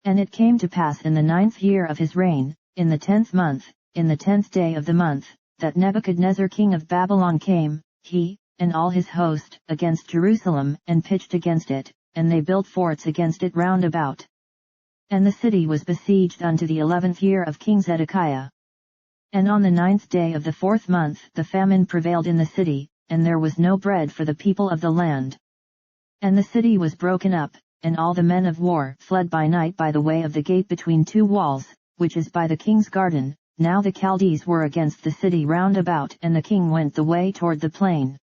And it came to pass in the 9th year of his reign, in the 10th month, in the 10th day of the month, that Nebuchadnezzar king of Babylon came, he, and all his host, against Jerusalem, and pitched against it, and they built forts against it round about. And the city was besieged unto the 11th year of King Zedekiah. And on the 9th day of the 4th month the famine prevailed in the city, and there was no bread for the people of the land. And the city was broken up, and all the men of war fled by night by the way of the gate between two walls, which is by the king's garden. Now the Chaldees were against the city round about, and the king went the way toward the plain.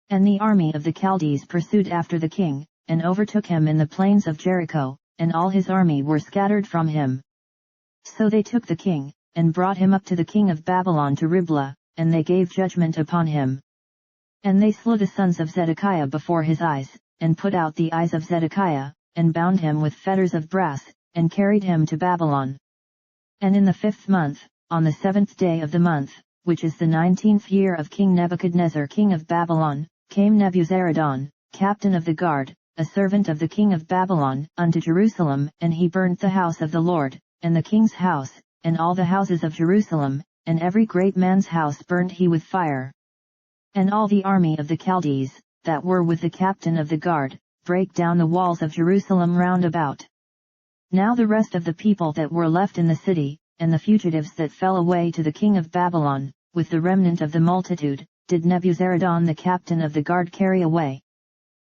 And the army of the Chaldees pursued after the king, and overtook him in the plains of Jericho, and all his army were scattered from him. So they took the king, and brought him up to the king of Babylon to Riblah, and they gave judgment upon him. And they slew the sons of Zedekiah before his eyes, and put out the eyes of Zedekiah, and bound him with fetters of brass, and carried him to Babylon. And in the 5th month, on the 7th day of the month, which is the 19th year of King Nebuchadnezzar king of Babylon, came Nebuzaradan, captain of the guard, a servant of the king of Babylon, unto Jerusalem, and he burnt the house of the Lord, and the king's house, and all the houses of Jerusalem, and every great man's house burnt he with fire. And all the army of the Chaldees, that were with the captain of the guard, brake down the walls of Jerusalem round about. Now the rest of the people that were left in the city, and the fugitives that fell away to the king of Babylon, with the remnant of the multitude, did Nebuzaradan the captain of the guard carry away.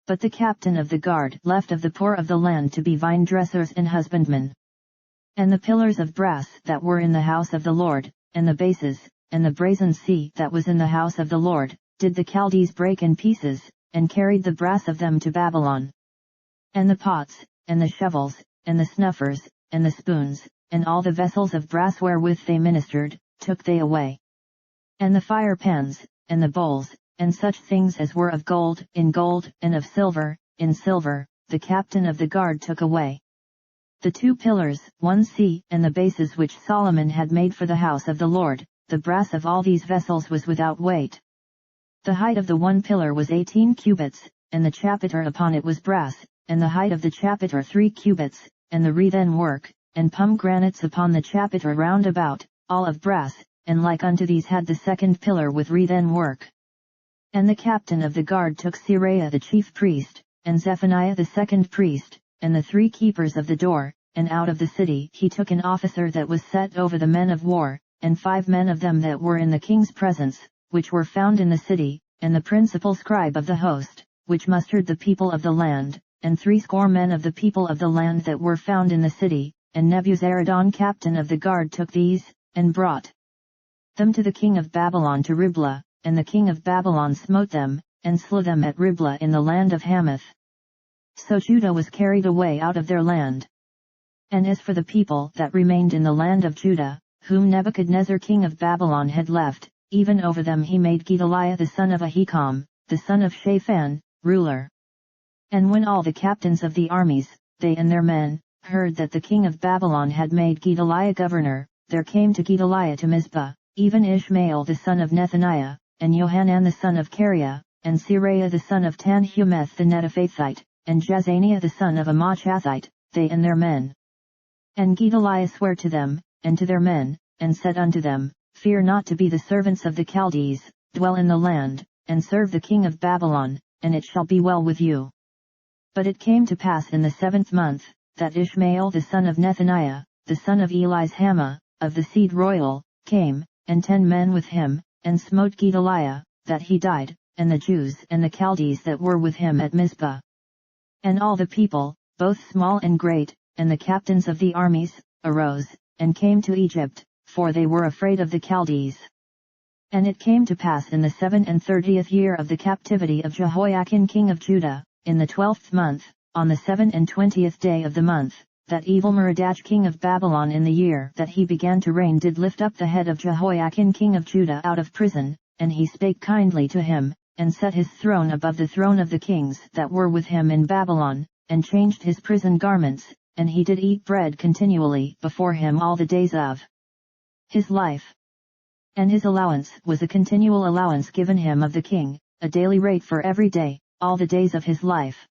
But the captain of the guard left of the poor of the land to be vine dressers and husbandmen. And the pillars of brass that were in the house of the Lord, and the bases, and the brazen sea that was in the house of the Lord, did the Chaldees break in pieces, and carried the brass of them to Babylon. And the pots, and the shovels, and the snuffers, and the spoons, and all the vessels of brass wherewith they ministered, took they away. And the fire pans, and the bowls, and such things as were of gold, in gold, and of silver, in silver, the captain of the guard took away. The 2 pillars, 1 sea, and the bases which Solomon had made for the house of the Lord, the brass of all these vessels was without weight. The height of the 1 pillar was 18 cubits, and the chapiter upon it was brass, and the height of the chapiter 3 cubits, and the wreathen work, and pomegranates upon the chapiter round about, all of brass, and like unto these had the 2nd pillar with wreathen work. And the captain of the guard took Seraiah the chief priest, and Zephaniah the 2nd priest, and the 3 keepers of the door, and out of the city he took an officer that was set over the men of war, and 5 men of them that were in the king's presence, which were found in the city, and the principal scribe of the host, which mustered the people of the land, and 60 men of the people of the land that were found in the city, and Nebuzaradan captain of the guard took these, and brought them to the king of Babylon to Riblah, and the king of Babylon smote them, and slew them at Riblah in the land of Hamath. So Judah was carried away out of their land. And as for the people that remained in the land of Judah, whom Nebuchadnezzar king of Babylon had left, even over them he made Gedaliah the son of Ahikam, the son of Shaphan, ruler. And when all the captains of the armies, they and their men, heard that the king of Babylon had made Gedaliah governor, there came to Gedaliah to Mizpah, even Ishmael the son of Nethaniah, and Johanan the son of Kareah, and Seraiah the son of Tanhumeth the Netophathite, and Jazaniah the son of Amachathite, they and their men. And Gedaliah sware to them, and to their men, and said unto them, Fear not to be the servants of the Chaldees, dwell in the land, and serve the king of Babylon, and it shall be well with you. But it came to pass in the 7th month, that Ishmael the son of Nethaniah, the son of Elishama, of the seed royal, came, and 10 men with him, and smote Gedaliah, that he died, and the Jews and the Chaldees that were with him at Mizpah. And all the people, both small and great, and the captains of the armies, arose, and came to Egypt, for they were afraid of the Chaldees. And it came to pass in the 37th year of the captivity of Jehoiakim king of Judah, in the 12th month, on the 27th day of the month, that Evil-Merodach king of Babylon in the year that he began to reign did lift up the head of Jehoiakim king of Judah out of prison, and he spake kindly to him, and set his throne above the throne of the kings that were with him in Babylon, and changed his prison garments, and he did eat bread continually before him all the days of his life. And his allowance was a continual allowance given him of the king, a daily rate for every day, all the days of his life.